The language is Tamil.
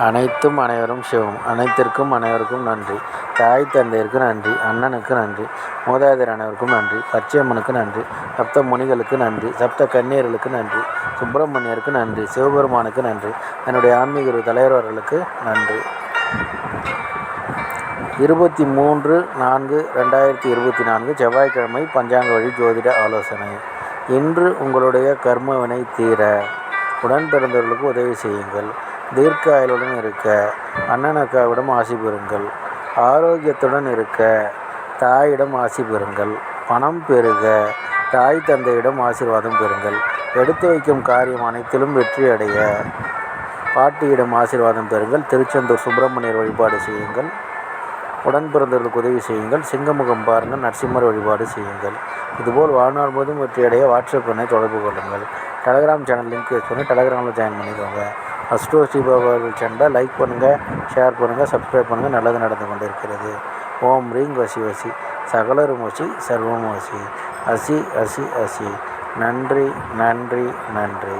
அனைத்தும் அனைவரும் சிவம். அனைத்திற்கும் அனைவருக்கும் நன்றி. தாய் தந்தையருக்கு நன்றி. அண்ணனுக்கு நன்றி. மூதாதையர் அனைவருக்கும் நன்றி. பச்சையம்மனுக்கு நன்றி. சப்த முனிகளுக்கு நன்றி. சப்த கன்னியர்களுக்கு நன்றி. சுப்பிரமணியருக்கு நன்றி. சிவபெருமானுக்கு நன்றி. என்னுடைய ஆன்மீக குரு தலைவர்களுக்கு நன்றி. 23/4/2024 செவ்வாய்க்கிழமை பஞ்சாங்க வழி ஜோதிட ஆலோசனை. இன்று உங்களுடைய கர்மவினை தீர உடன் பிறந்தவர்களுக்கு உதவி செய்யுங்கள். தீர்க்க ஆயுளுடன் இருக்க அண்ணன் அக்காவிடம் ஆசி பெறுங்கள். ஆரோக்கியத்துடன் இருக்க தாயிடம் ஆசி பெறுங்கள். பணம் பெருக தாய் தந்தையிடம் ஆசீர்வாதம் பெறுங்கள். எடுத்து வைக்கும் காரியம் அனைத்திலும் வெற்றி அடைய பாட்டியிடம் ஆசீர்வாதம் பெறுங்கள். திருச்செந்தூர் சுப்பிரமணியர் வழிபாடு செய்யுங்கள். உடன் பிறந்தவர்களுக்கு உதவி செய்யுங்கள். சிங்கமுகம் பாருங்கள். நரசிம்மர் வழிபாடு செய்யுங்கள். இதுபோல் வாழ்நாள் முழுவதும் வெற்றியடைய வாட்ஸ்அப் எண்ணை தொடர்பு கொள்ளுங்கள். டெலகிராம் சேனல் லிங்க் யூஸ் பண்ணி டெலகிராமில் ஜாயின் பண்ணிக்கோங்க. அஸ்ட்ரோ ஸ்ரீபாபாவில் சேனலை லைக் பண்ணுங்கள், ஷேர் பண்ணுங்கள், சப்ஸ்கிரைப் பண்ணுங்கள். நல்லது நடந்து கொண்டு இருக்கிறது. ஓம் ரீங் வசி வசி சகலரும் வசி சர்வம் வசி அசி அசி அசி. நன்றி நன்றி நன்றி.